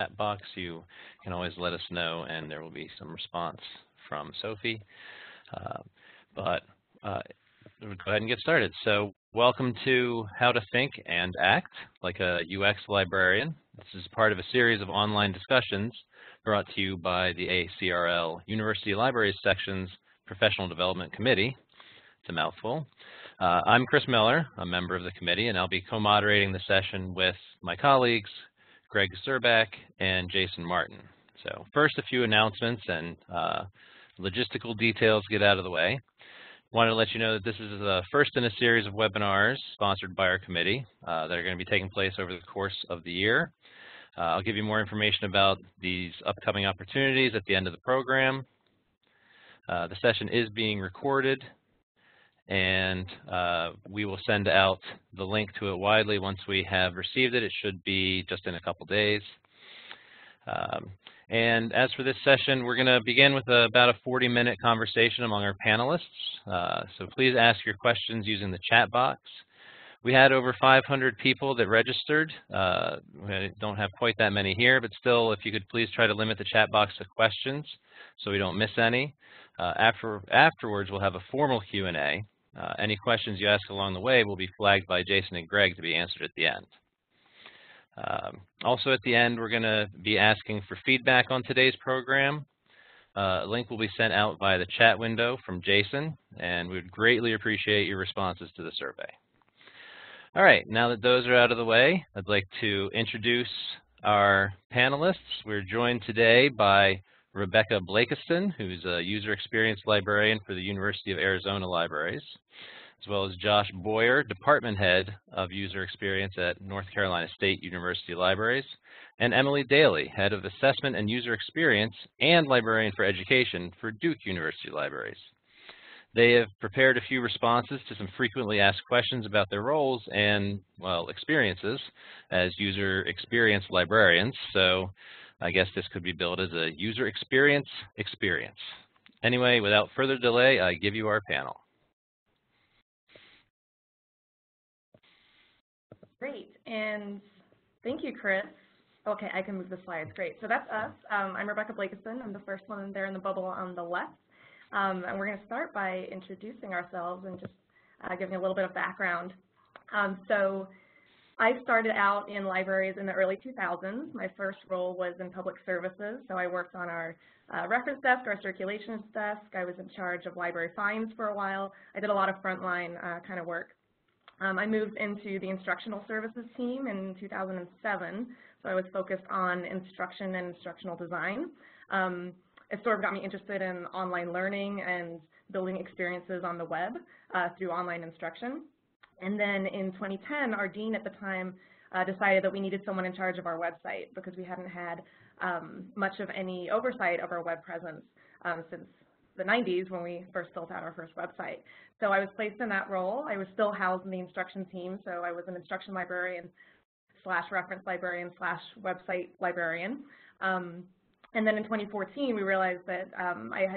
chat box, you can always let us know, and there will be some response from Sophie. But we'll go ahead and get started. So welcome to How to Think and Act Like a UX Librarian. This is part of a series of online discussions brought to you by the ACRL University Libraries Section's Professional Development Committee. It's a mouthful. I'm Chris Miller, a member of the committee, and I'll be co-moderating the session with my colleagues, Greg Surback and Jason Martin. So first, a few announcements and logistical details get out of the way. Wanted to let you know that this is the first in a series of webinars sponsored by our committee that are going to be taking place over the course of the year. I'll give you more information about these upcoming opportunities at the end of the program. The session is being recorded, and we will send out the link to it widely once we have received it. It should be just in a couple days. And as for this session, we're going to begin with about a 40-minute conversation among our panelists. So please ask your questions using the chat box. We had over 500 people that registered. We don't have quite that many here, but still, if you could please try to limit the chat box to questions so we don't miss any. Afterwards, we'll have a formal Q&A. Any questions you ask along the way will be flagged by Jason and Greg to be answered at the end. Also at the end, we're going to be asking for feedback on today's program. A link will be sent out via the chat window from Jason, and we would greatly appreciate your responses to the survey. All right, now that those are out of the way, I'd like to introduce our panelists. We're joined today by Rebecca Blakiston, who's a user experience librarian for the University of Arizona Libraries, as well as Josh Boyer, department head of user experience at North Carolina State University Libraries, and Emily Daly, head of assessment and user experience and librarian for education for Duke University Libraries. They have prepared a few responses to some frequently asked questions about their roles and, well, experiences as user experience librarians. So I guess this could be billed as a user experience. Anyway, without further delay, I give you our panel. Great, and thank you, Chris. Okay, I can move the slides, great. So that's us. I'm Rebecca Blakiston. I'm the first one there in the bubble on the left. And we're going to start by introducing ourselves and just giving a little bit of background. So I started out in libraries in the early 2000s. My first role was in public services, so I worked on our reference desk, our circulations desk. I was in charge of library fines for a while. I did a lot of frontline kind of work. I moved into the instructional services team in 2007, so I was focused on instruction and instructional design. It sort of got me interested in online learning and building experiences on the web through online instruction. And then in 2010, our dean at the time decided that we needed someone in charge of our website because we hadn't had much of any oversight of our web presence since the 90s when we first built out our first website. So I was placed in that role. I was still housed in the instruction team, so I was an instruction librarian / reference librarian / website librarian. And then in 2014, we realized that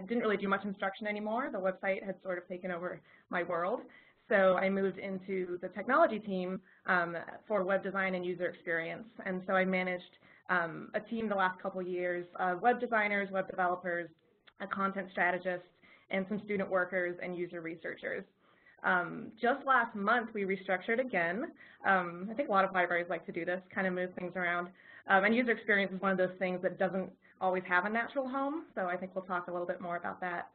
didn't really do much instruction anymore. The website had sort of taken over my world. So I moved into the technology team for web design and user experience. And so I managed a team the last couple of years of web designers, web developers, a content strategist, and some student workers and user researchers. Just last month, we restructured again. I think a lot of libraries like to do this, kind of move things around. And user experience is one of those things that doesn't always have a natural home, so I think we'll talk a little bit more about that.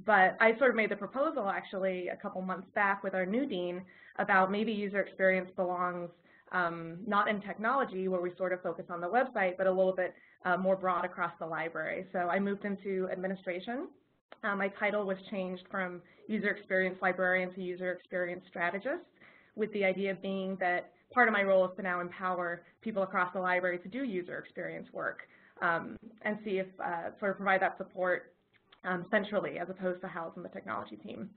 But I sort of made the proposal actually a couple months back with our new dean about maybe user experience belongs not in technology where we sort of focus on the website, but a little bit more broad across the library. So I moved into administration. My title was changed from user experience librarian to user experience strategist, with the idea being that part of my role is to now empower people across the library to do user experience work and see if sort of provide that support centrally as opposed to housed in the technology team.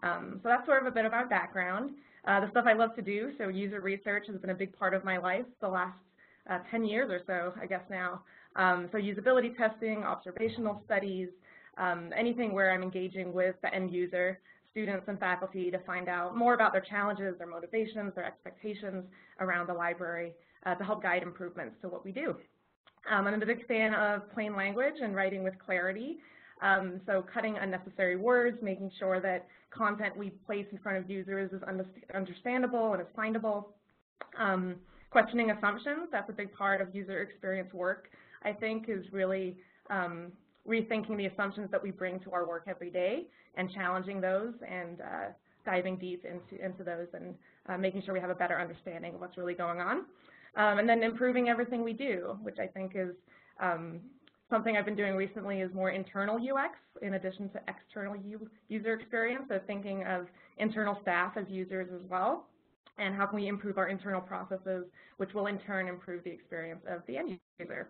So that's sort of a bit of our background. The stuff I love to do, so user research has been a big part of my life the last 10 years or so, I guess now. So usability testing, observational studies, anything where I'm engaging with the end user, students and faculty to find out more about their challenges, their motivations, their expectations around the library, to help guide improvements to what we do. I'm a big fan of plain language and writing with clarity. So cutting unnecessary words, making sure that content we place in front of users is understandable and is findable. Questioning assumptions, that's a big part of user experience work, I think, is really rethinking the assumptions that we bring to our work every day and challenging those and diving deep into those and making sure we have a better understanding of what's really going on. And then improving everything we do, which I think is something I've been doing recently is more internal UX in addition to external user experience, so thinking of internal staff as users as well, and how can we improve our internal processes, which will in turn improve the experience of the end user.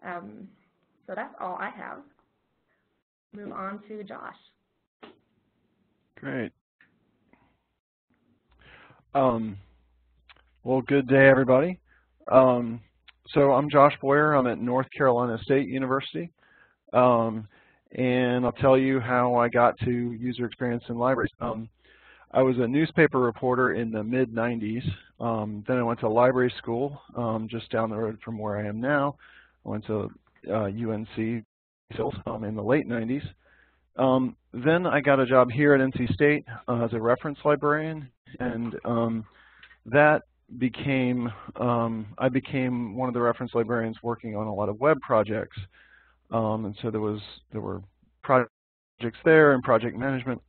So that's all I have. Move on to Josh. Great. Well, good day, everybody. So I'm Josh Boyer. I'm at North Carolina State University. And I'll tell you how I got to user experience in libraries. I was a newspaper reporter in the mid-90s. Then I went to library school just down the road from where I am now. I went to UNC in the late 90s. Then I got a job here at NC State as a reference librarian, and that became, I became one of the reference librarians working on a lot of web projects. And so there were projects there and project management.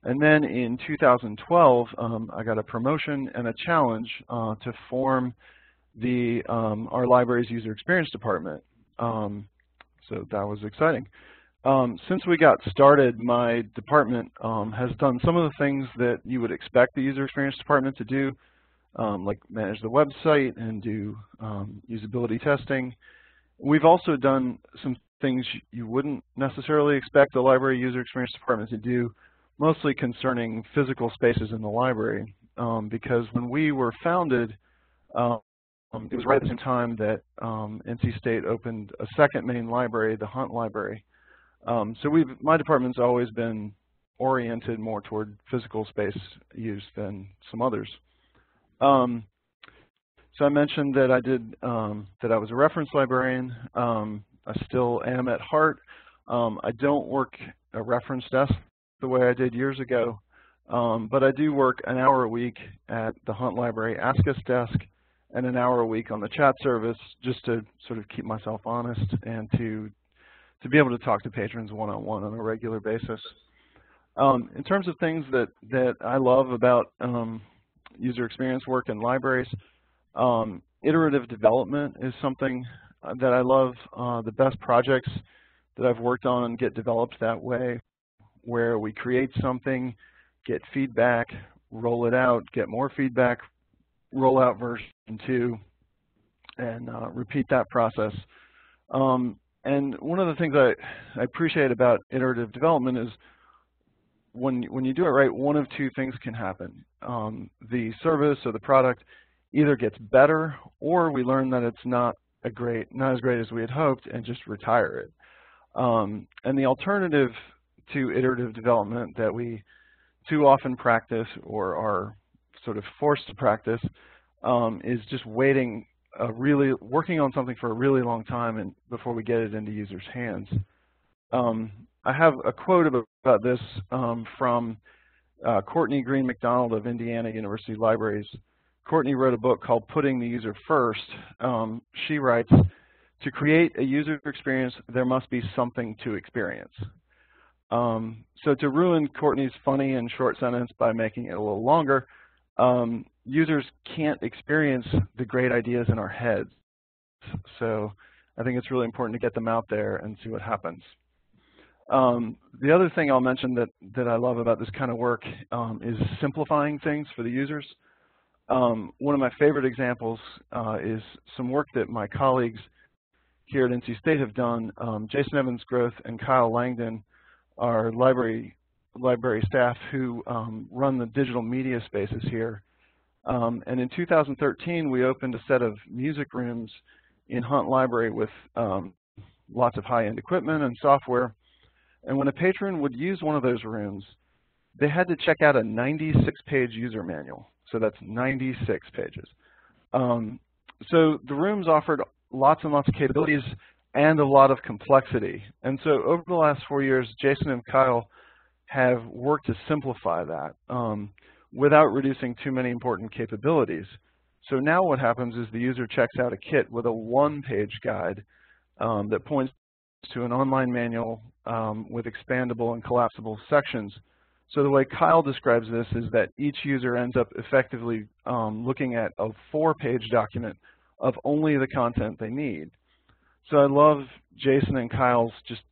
And then in 2012, I got a promotion and a challenge to form our library's user experience department. So that was exciting. Since we got started, my department has done some of the things that you would expect the user experience department to do, like manage the website and do usability testing. We've also done some things you wouldn't necessarily expect the library user experience department to do, mostly concerning physical spaces in the library, because when we were founded, it was right at the same time that NC State opened a second main library, the Hunt Library. So my department's always been oriented more toward physical space use than some others. So I mentioned that I was a reference librarian. I still am at heart. I don't work a reference desk the way I did years ago, but I do work an hour a week at the Hunt Library Ask Us desk and an hour a week on the chat service, just to sort of keep myself honest and to be able to talk to patrons one-on-one on a regular basis. In terms of things that I love about user experience work in libraries, iterative development is something that I love. The best projects that I've worked on get developed that way, where we create something, get feedback, roll it out, get more feedback, roll out version 2, and repeat that process. And one of the things I appreciate about iterative development is when you do it right, one of two things can happen. The service or the product either gets better, or we learn that it's not as great as we had hoped and just retire it. And the alternative to iterative development that we too often practice or are sort of forced to practice is just working on something for a really long time before we get it into users' hands. I have a quote about this from Courtney Green McDonald of Indiana University Libraries. Courtney wrote a book called Putting the User First. She writes, "To create a user experience, there must be something to experience." So to ruin Courtney's funny and short sentence by making it a little longer, users can't experience the great ideas in our heads. So I think it's really important to get them out there and see what happens. The other thing I'll mention that I love about this kind of work is simplifying things for the users. One of my favorite examples is some work that my colleagues here at NC State have done. Jason Evans-Groth and Kyle Langdon are library staff who run the digital media spaces here. And in 2013, we opened a set of music rooms in Hunt Library with lots of high-end equipment and software. And when a patron would use one of those rooms, they had to check out a 96-page user manual. So that's 96 pages. So the rooms offered lots and lots of capabilities and a lot of complexity. And so over the last 4 years, Jason and Kyle have worked to simplify that without reducing too many important capabilities. So now what happens is the user checks out a kit with a one-page guide that points to an online manual with expandable and collapsible sections. So the way Kyle describes this is that each user ends up effectively looking at a 4-page document of only the content they need. So I love Jason and Kyle's just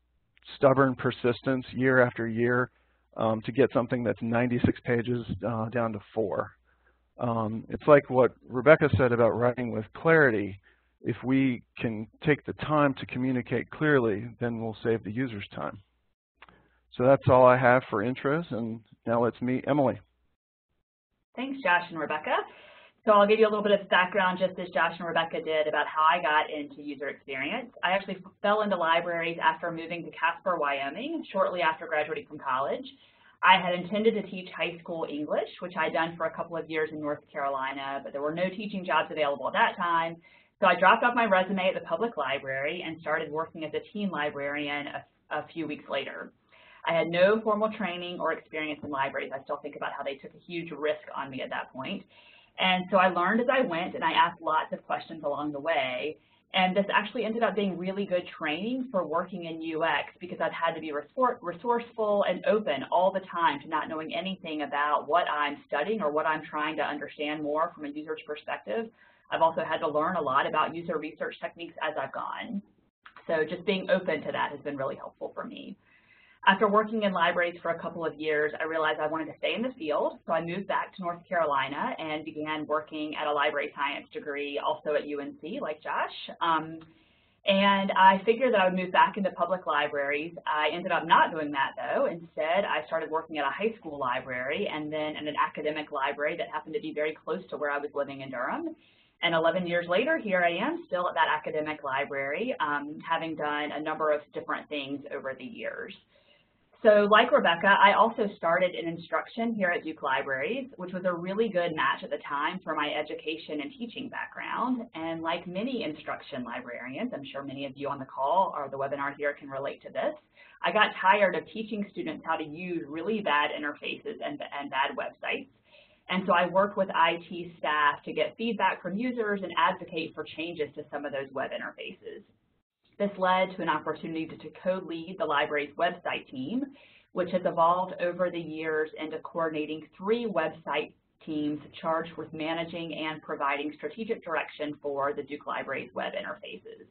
stubborn persistence year after year to get something that's 96 pages down to 4. It's like what Rebecca said about writing with clarity. If we can take the time to communicate clearly, then we'll save the user's time. So that's all I have for intros, and now let's meet Emily. Thanks, Josh and Rebecca. So I'll give you a little bit of background, just as Josh and Rebecca did, about how I got into user experience. I actually fell into libraries after moving to Casper, Wyoming, shortly after graduating from college. I had intended to teach high school English, which I'd done for a couple of years in North Carolina, but there were no teaching jobs available at that time. So I dropped off my resume at the public library and started working as a teen librarian a few weeks later. I had no formal training or experience in libraries. I still think about how they took a huge risk on me at that point. And so I learned as I went, and I asked lots of questions along the way. And this actually ended up being really good training for working in UX because I've had to be resourceful and open all the time to not knowing anything about what I'm studying or what I'm trying to understand more from a user's perspective. I've also had to learn a lot about user research techniques as I've gone. So just being open to that has been really helpful for me. After working in libraries for a couple of years, I realized I wanted to stay in the field, so I moved back to North Carolina and began working at a library science degree, also at UNC, like Josh. And I figured that I would move back into public libraries. I ended up not doing that, though. Instead, I started working at a high school library and then at an academic library that happened to be very close to where I was living in Durham. And 11 years later, here I am, still at that academic library, having done a number of different things over the years. So like Rebecca, I also started in instruction here at Duke Libraries, which was a really good match at the time for my education and teaching background. And like many instruction librarians, I'm sure many of you on the call or the webinar here can relate to this, I got tired of teaching students how to use really bad interfaces and bad websites. And so I worked with IT staff to get feedback from users and advocate for changes to some of those web interfaces. This led to an opportunity to co-lead the library's website team, which has evolved over the years into coordinating 3 website teams charged with managing and providing strategic direction for the Duke Library's web interfaces.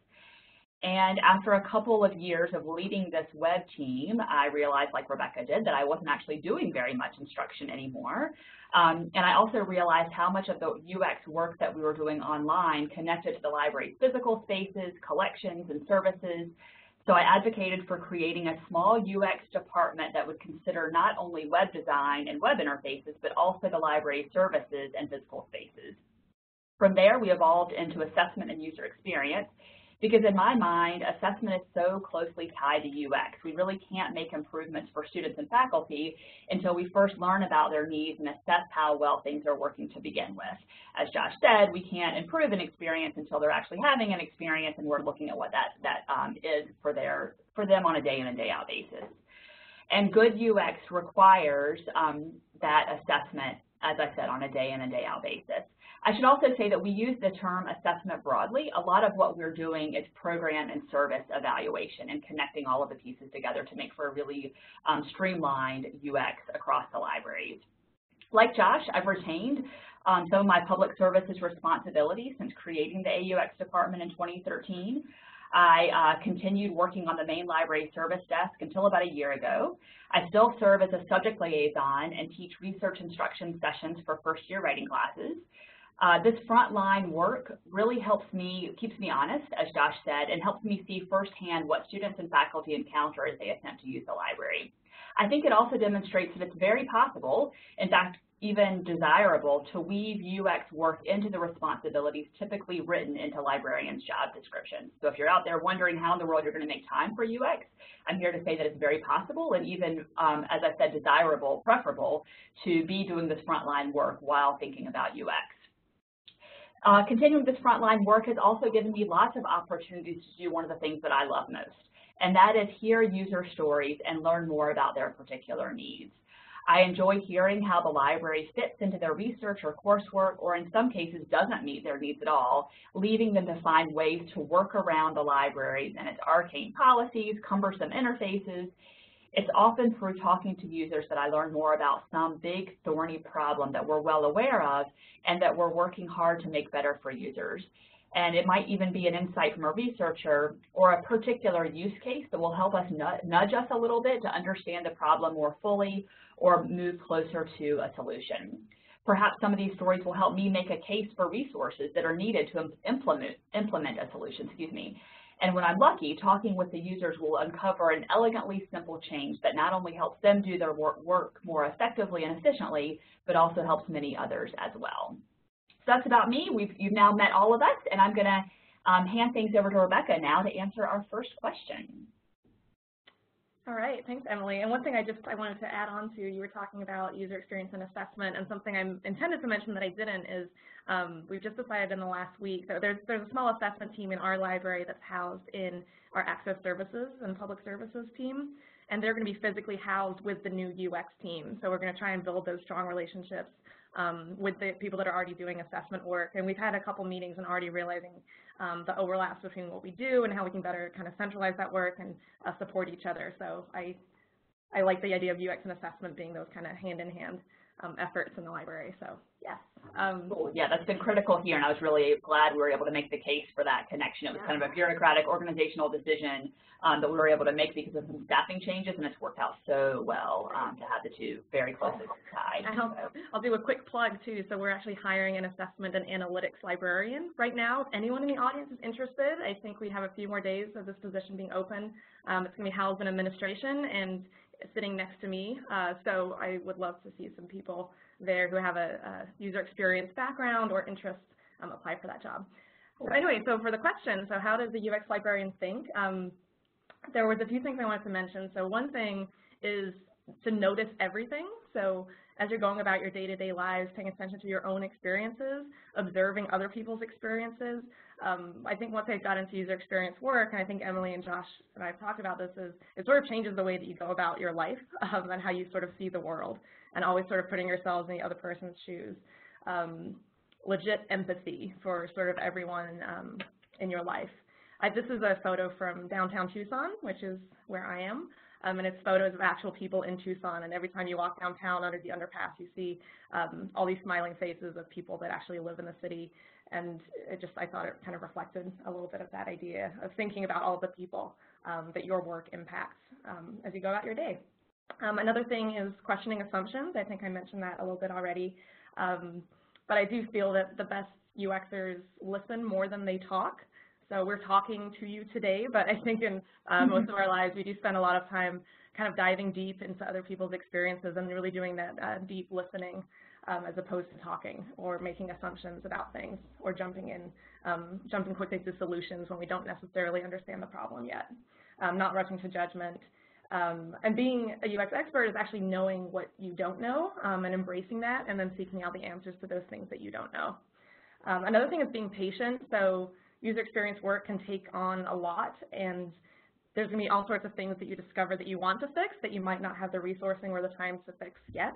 And after a couple of years of leading this web team, I realized, like Rebecca did, that I wasn't actually doing very much instruction anymore. And I also realized how much of the UX work that we were doing online connected to the library's physical spaces, collections, and services. So I advocated for creating a small UX department that would consider not only web design and web interfaces, but also the library's services and physical spaces. From there, we evolved into assessment and user experience, because in my mind, assessment is so closely tied to UX. We really can't make improvements for students and faculty until we first learn about their needs and assess how well things are working to begin with. As Josh said, we can't improve an experience until they're actually having an experience and we're looking at what that is for them on a day in and day out basis. And good UX requires that assessment, as I said, on a day in and day out basis. I should also say that we use the term assessment broadly. A lot of what we're doing is program and service evaluation and connecting all of the pieces together to make for a really streamlined UX across the libraries. Like Josh, I've retained some of my public services responsibilities since creating the AUX department in 2013. I continued working on the main library service desk until about a year ago. I still serve as a subject liaison and teach research instruction sessions for first-year writing classes. This frontline work really keeps me honest, as Josh said, and helps me see firsthand what students and faculty encounter as they attempt to use the library. I think it also demonstrates that it's very possible, in fact, even desirable, to weave UX work into the responsibilities typically written into librarians' job descriptions. So if you're out there wondering how in the world you're going to make time for UX, I'm here to say that it's very possible and even, as I said, desirable, preferable to be doing this frontline work while thinking about UX. Continuing this frontline work has also given me lots of opportunities to do one of the things that I love most, and that is hear user stories and learn more about their particular needs. I enjoy hearing how the library fits into their research or coursework, or in some cases doesn't meet their needs at all, leaving them to find ways to work around the libraries and its arcane policies, cumbersome interfaces. It's often through talking to users that I learn more about some big thorny problem that we're well aware of and that we're working hard to make better for users. And it might even be an insight from a researcher or a particular use case that will help us nudge us a little bit to understand the problem more fully or move closer to a solution. Perhaps some of these stories will help me make a case for resources that are needed to implement a solution, And when I'm lucky, talking with the users will uncover an elegantly simple change that not only helps them do their work more effectively and efficiently, but also helps many others as well. So that's about me. You've now met all of us, and I'm going to hand things over to Rebecca now to answer our first question. All right, thanks, Emily. And one thing I wanted to add on to, you were talking about user experience and assessment, and something I intended to mention that I didn't is we've just decided in the last week, so there's a small assessment team in our library that's housed in our access services and public services team, and they're going to be physically housed with the new UX team. So we're going to try and build those strong relationships with the people that are already doing assessment work. And we've had a couple meetings and already realizing the overlaps between what we do and how we can better kind of centralize that work and support each other. So I like the idea of UX and assessment being those kind of hand-in-hand efforts in the library. So yes. Cool. Yeah, that's been critical here, and I was really glad we were able to make the case for that connection. It was kind of a bureaucratic organizational decision that we were able to make because of some staffing changes, and it's worked out so well to have the two very closely tied. I'll do a quick plug too. So we're actually hiring an assessment and analytics librarian right now. If anyone in the audience is interested, I think we have a few more days of this position being open. It's going to be housed in administration and sitting next to me, so I would love to see some people there who have a user experience background or interest apply for that job. So anyway, so for the question, so how does the UX librarian think? There was a few things I wanted to mention. So one thing is to notice everything. So as you're going about your day-to-day lives, paying attention to your own experiences, observing other people's experiences. I think once I got into user experience work, and I think Emily and Josh and I have talked about this, is it sort of changes the way that you go about your life and how you sort of see the world, and always sort of putting yourselves in the other person's shoes. Legit empathy for sort of everyone in your life. This is a photo from downtown Tucson, which is where I am. And it's photos of actual people in Tucson, and every time you walk downtown under the underpass, you see all these smiling faces of people that actually live in the city, and I thought it kind of reflected a little bit of that idea of thinking about all of the people that your work impacts as you go about your day. Another thing is questioning assumptions. I think I mentioned that a little bit already, but I do feel that the best UXers listen more than they talk. So we're talking to you today, but I think in most of our lives, we do spend a lot of time kind of diving deep into other people's experiences and really doing that deep listening as opposed to talking or making assumptions about things or jumping quickly to solutions when we don't necessarily understand the problem yet. Not rushing to judgment. And being a UX expert is actually knowing what you don't know and embracing that, and then seeking out the answers to those things that you don't know. Another thing is being patient. So user experience work can take on a lot, and there's going to be all sorts of things that you discover that you want to fix that you might not have the resourcing or the time to fix yet.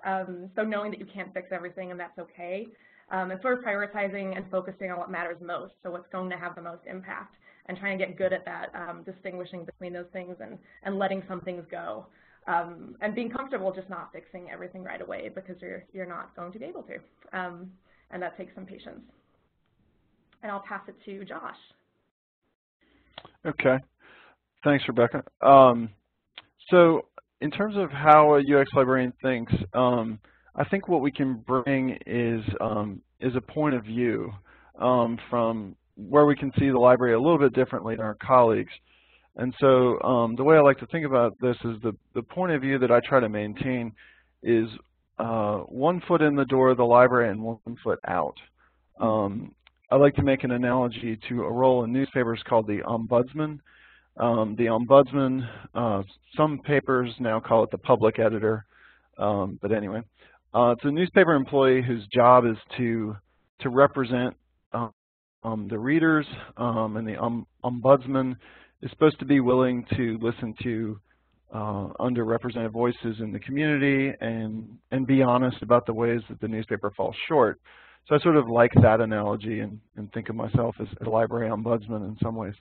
So knowing that you can't fix everything, and that's okay, and sort of prioritizing and focusing on what matters most, so what's going to have the most impact, and trying to get good at that, distinguishing between those things and letting some things go, and being comfortable just not fixing everything right away because you're not going to be able to, and that takes some patience. And I'll pass it to Josh. Okay. Thanks, Rebecca. So in terms of how a UX librarian thinks, I think what we can bring is a point of view from where we can see the library a little bit differently than our colleagues. And so the way I like to think about this is the point of view that I try to maintain is 1 foot in the door of the library and 1 foot out. I like to make an analogy to a role in newspapers called the ombudsman. The ombudsman, some papers now call it the public editor, but anyway, it's a newspaper employee whose job is to represent the readers and the ombudsman is supposed to be willing to listen to underrepresented voices in the community and be honest about the ways that the newspaper falls short. So I sort of like that analogy and think of myself as a library ombudsman in some ways.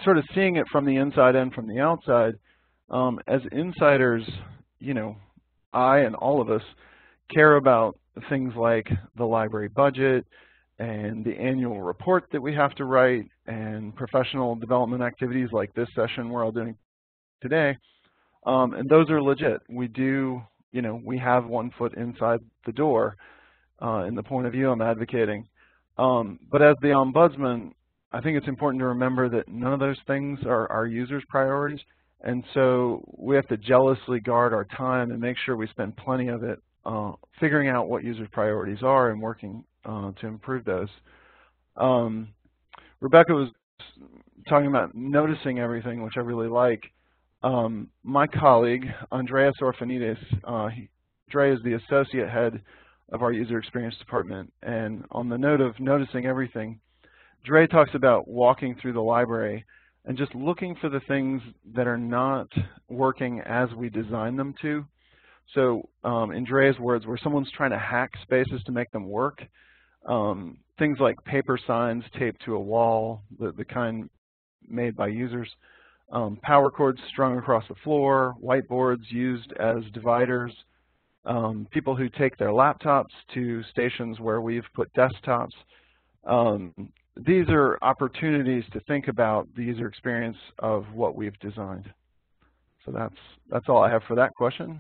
Sort of seeing it from the inside and from the outside, as insiders, you know, I and all of us care about things like the library budget and the annual report that we have to write and professional development activities like this session we're all doing today. And those are legit. We do, you know, we have one foot inside the door in the point of view I'm advocating. But as the ombudsman, I think it's important to remember that none of those things are our users' priorities. And so we have to jealously guard our time and make sure we spend plenty of it figuring out what users' priorities are and working to improve those. Rebecca was talking about noticing everything, which I really like. My colleague, Andreas Orfanidis, Dre is the associate head of our user experience department. And on the note of noticing everything, Dre talks about walking through the library and just looking for the things that are not working as we design them to. So in Dre's words, where someone's trying to hack spaces to make them work, things like paper signs taped to a wall, the kind made by users, power cords strung across the floor, whiteboards used as dividers, people who take their laptops to stations where we've put desktops. These are opportunities to think about the user experience of what we've designed. So that's all I have for that question.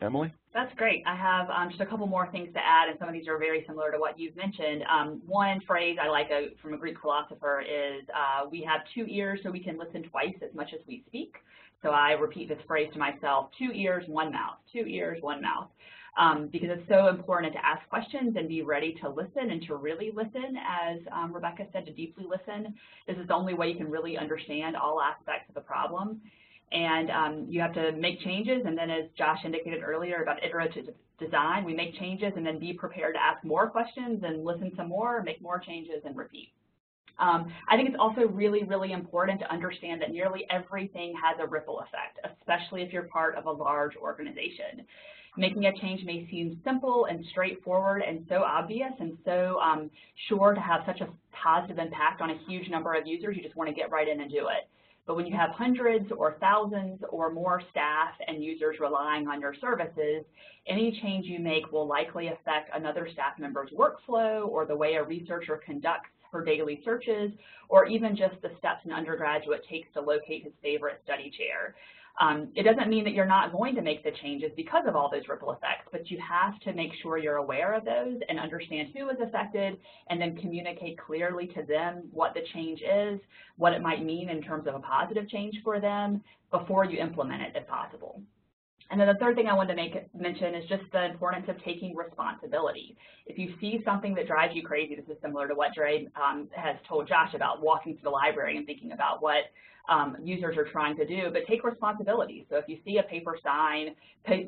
Emily? That's great. I have just a couple more things to add, and some of these are very similar to what you've mentioned. One phrase I like from a Greek philosopher is, we have 2 ears so we can listen twice as much as we speak. So I repeat this phrase to myself, 2 ears, 1 mouth, 2 ears, 1 mouth. Because it's so important to ask questions and be ready to listen and to really listen, as Rebecca said, to deeply listen. This is the only way you can really understand all aspects of the problem. And you have to make changes, and then as Josh indicated earlier about iterative design, we make changes and then be prepared to ask more questions and listen some more, make more changes, and repeat. I think it's also really, really important to understand that nearly everything has a ripple effect, especially if you're part of a large organization. Making a change may seem simple and straightforward and so obvious and so sure to have such a positive impact on a huge number of users, you just want to get right in and do it. But when you have hundreds or thousands or more staff and users relying on your services, any change you make will likely affect another staff member's workflow or the way a researcher conducts her daily searches, or even just the steps an undergraduate takes to locate his favorite study chair. It doesn't mean that you're not going to make the changes because of all those ripple effects, but you have to make sure you're aware of those and understand who is affected, and then communicate clearly to them what the change is, what it might mean in terms of a positive change for them before you implement it if possible. And then the third thing I wanted to mention is just the importance of taking responsibility. If you see something that drives you crazy, this is similar to what Dre has told Josh about walking to the library and thinking about what users are trying to do, but take responsibility. So if you see a paper sign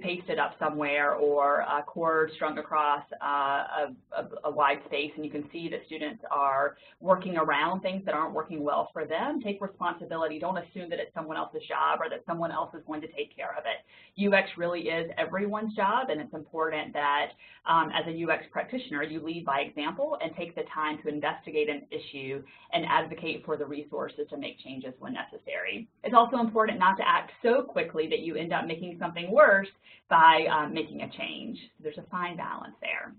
pasted up somewhere, or a cord strung across a wide space, and you can see that students are working around things that aren't working well for them, take responsibility. Don't assume that it's someone else's job or that someone else is going to take care of it. UX really is everyone's job, and it's important that as a UX practitioner, you lead by example and take the time to investigate an issue and advocate for the resources to make changes when necessary. It's also important not to act so quickly that you end up making something worse by making a change. There's a fine balance there.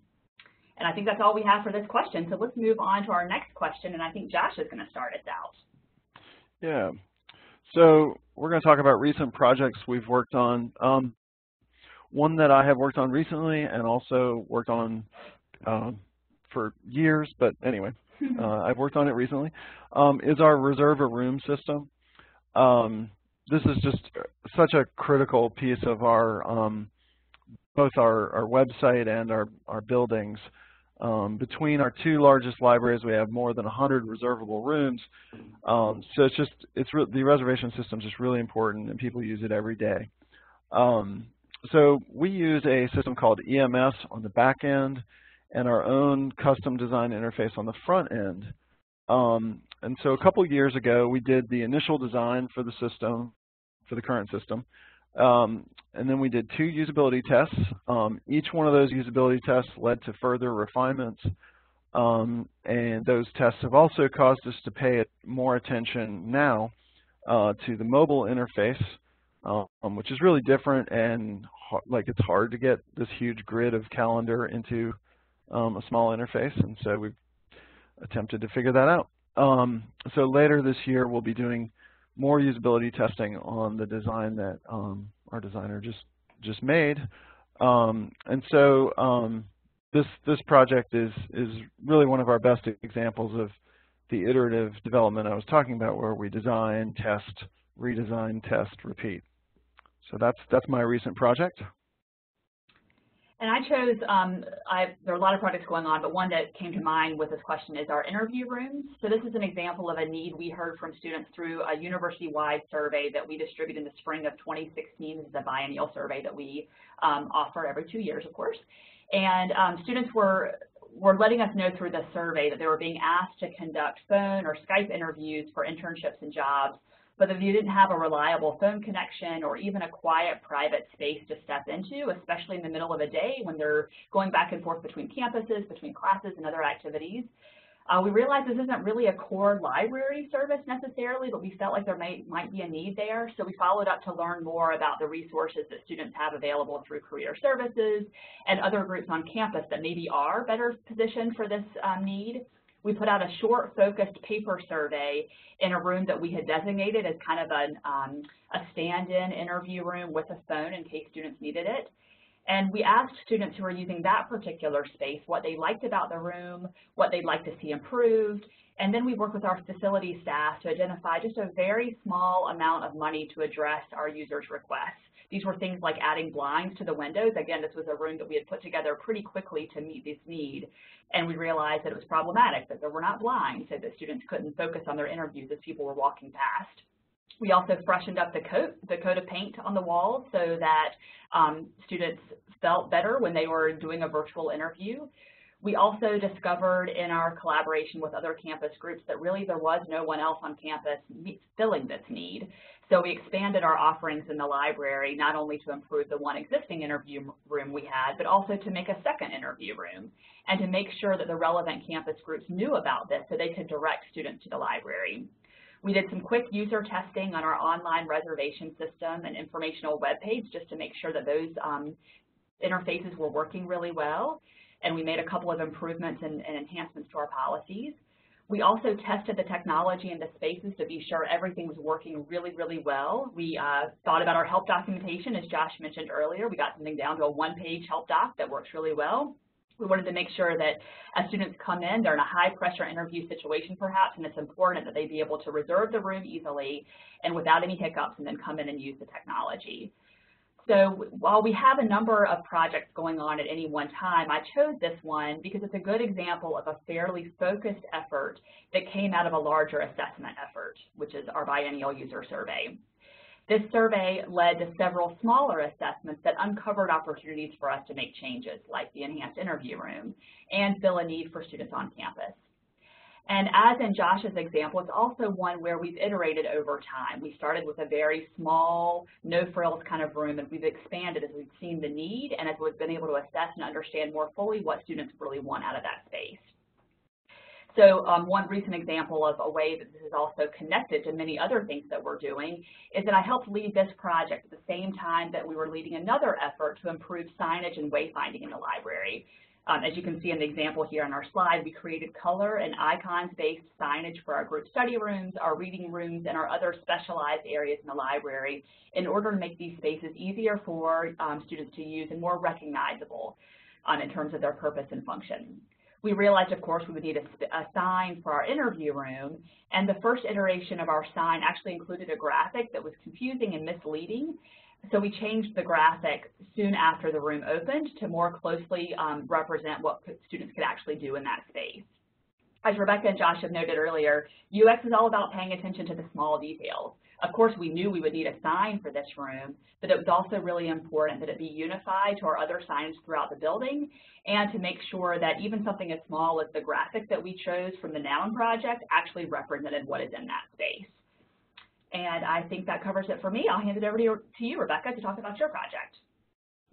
And I think that's all we have for this question. So let's move on to our next question, and I think Josh is going to start us out. Yeah. So we're going to talk about recent projects we've worked on. One that I have worked on recently and also worked on for years, but anyway, I've worked on it recently, is our Reserve a Room system. This is just such a critical piece of our both our website and our buildings. Between our 2 largest libraries, we have more than 100 reservable rooms. So the reservation system is just really important, and people use it every day. So we use a system called EMS on the back end and our own custom design interface on the front end. And so a couple years ago, we did the initial design for the system, for the current system, and then we did 2 usability tests. Each one of those usability tests led to further refinements, and those tests have also caused us to pay more attention now to the mobile interface, which is really different, and it's hard to get this huge grid of calendar into a small interface, and so we've attempted to figure that out. So later this year, we'll be doing more usability testing on the design that our designer just made. And so this project is really one of our best examples of the iterative development I was talking about, where we design, test, redesign, test, repeat. So that's my recent project. And I chose, there are a lot of projects going on, but one that came to mind with this question is our interview rooms. So this is an example of a need we heard from students through a university-wide survey that we distributed in the spring of 2016. This is a biennial survey that we offer every 2 years, of course. And students were letting us know through the survey that they were being asked to conduct phone or Skype interviews for internships and jobs, but that you didn't have a reliable phone connection or even a quiet private space to step into, especially in the middle of a day when they're going back and forth between campuses, between classes and other activities. We realized this isn't really a core library service necessarily, but we felt like there might be a need there. So we followed up to learn more about the resources that students have available through career services and other groups on campus that maybe are better positioned for this need. We put out a short, focused paper survey in a room that we had designated as kind of a stand-in interview room with a phone in case students needed it. And we asked students who were using that particular space what they liked about the room, what they'd like to see improved, and then we worked with our facility staff to identify just a very small amount of money to address our users' requests. These were things like adding blinds to the windows. Again, this was a room that we had put together pretty quickly to meet this need, and we realized that it was problematic, that there were not blinds, so that students couldn't focus on their interviews as people were walking past. We also freshened up the coat of paint on the walls so that students felt better when they were doing a virtual interview. We also discovered in our collaboration with other campus groups that really there was no one else on campus filling this need. So we expanded our offerings in the library, not only to improve the one existing interview room we had, but also to make a second interview room and to make sure that the relevant campus groups knew about this so they could direct students to the library. We did some quick user testing on our online reservation system and informational web page just to make sure that those interfaces were working really well. And we made a couple of improvements and enhancements to our policies. We also tested the technology in the spaces to be sure everything was working really, really well. We thought about our help documentation, as Josh mentioned earlier. We got something down to a one-page help doc that works really well. We wanted to make sure that as students come in, they're in a high-pressure interview situation perhaps, and it's important that they be able to reserve the room easily and without any hiccups and then come in and use the technology. So while we have a number of projects going on at any one time, I chose this one because it's a good example of a fairly focused effort that came out of a larger assessment effort, which is our biennial user survey. This survey led to several smaller assessments that uncovered opportunities for us to make changes, like the enhanced interview room, and fill a need for students on campus. And as in Josh's example, it's also one where we've iterated over time. We started with a very small, no-frills kind of room, and we've expanded as we've seen the need and as we've been able to assess and understand more fully what students really want out of that space. So one recent example of a way that this is also connected to many other things that we're doing is that I helped lead this project at the same time that we were leading another effort to improve signage and wayfinding in the library. As you can see in the example here on our slide, we created color and icons-based signage for our group study rooms, our reading rooms, and our other specialized areas in the library in order to make these spaces easier for students to use and more recognizable in terms of their purpose and function. We realized, of course, we would need a sign for our interview room, and the first iteration of our sign actually included a graphic that was confusing and misleading. So we changed the graphic soon after the room opened to more closely represent what students could actually do in that space. As Rebecca and Josh have noted earlier, UX is all about paying attention to the small details. Of course, we knew we would need a sign for this room, but it was also really important that it be unified to our other signs throughout the building, and to make sure that even something as small as the graphic that we chose from the Noun project actually represented what is in that space. And I think that covers it for me. I'll hand it over to you, Rebecca, to talk about your project.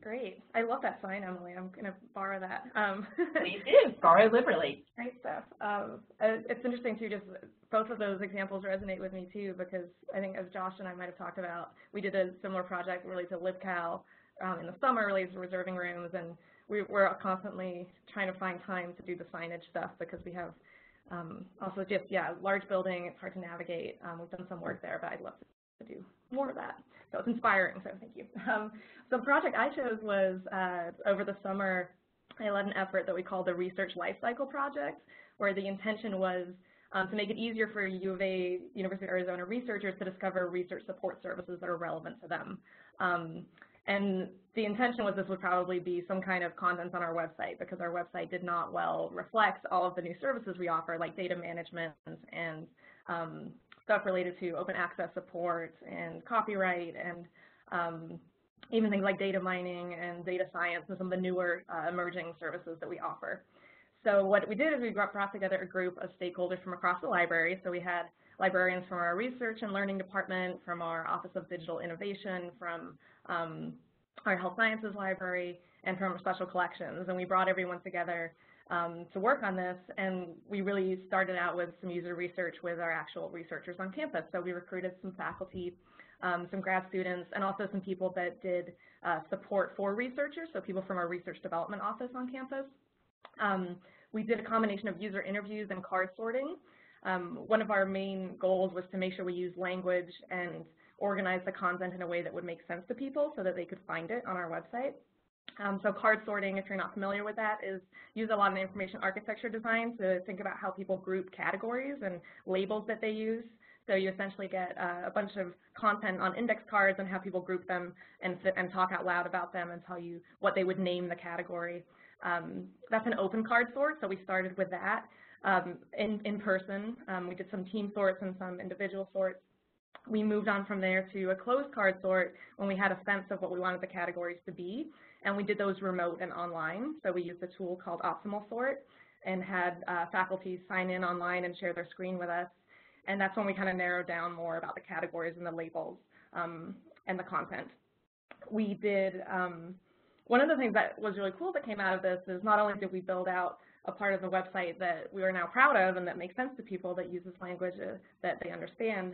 Great. I love that sign, Emily. I'm going to borrow that. Please do. Borrow liberally. Great stuff. It's interesting, too, just both of those examples resonate with me, too, because I think, as Josh and I might have talked about, we did a similar project related to LibCal in the summer, related to reserving rooms, and we're constantly trying to find time to do the signage stuff because we have also just, large building. It's hard to navigate. We've done some work there, but I'd love to do more of that. So it's inspiring, so thank you. So the project I chose was, over the summer, I led an effort that we called the Research Lifecycle Project, where the intention was to make it easier for U of A, University of Arizona researchers to discover research support services that are relevant to them. And the intention was this would probably be some kind of content on our website, because our website did not well reflect all of the new services we offer, like data management and stuff related to open access support and copyright and even things like data mining and data science and some of the newer emerging services that we offer. So what we did is we brought together a group of stakeholders from across the library. So we had librarians from our research and learning department, from our Office of Digital Innovation, from our health sciences library, and from special collections. And we brought everyone together to work on this, and we really started out with some user research with our actual researchers on campus. So we recruited some faculty, some grad students, and also some people that did support for researchers, so people from our research development office on campus. We did a combination of user interviews and card sorting. One of our main goals was to make sure we use language and organize the content in a way that would make sense to people so that they could find it on our website. So card sorting, if you're not familiar with that, is use a lot of information architecture design to think about how people group categories and labels that they use. So you essentially get a bunch of content on index cards and have people group them and talk out loud about them and tell you what they would name the category. That's an open card sort, so we started with that in person. We did some team sorts and some individual sorts. We moved on from there to a closed card sort when we had a sense of what we wanted the categories to be, and we did those remote and online. So we used a tool called Optimal Sort and had faculty sign in online and share their screen with us. And that's when we kind of narrowed down more about the categories and the labels and the content. We did, one of the things that was really cool that came out of this is not only did we build out a part of the website that we are now proud of and that makes sense to people that uses language that they understand,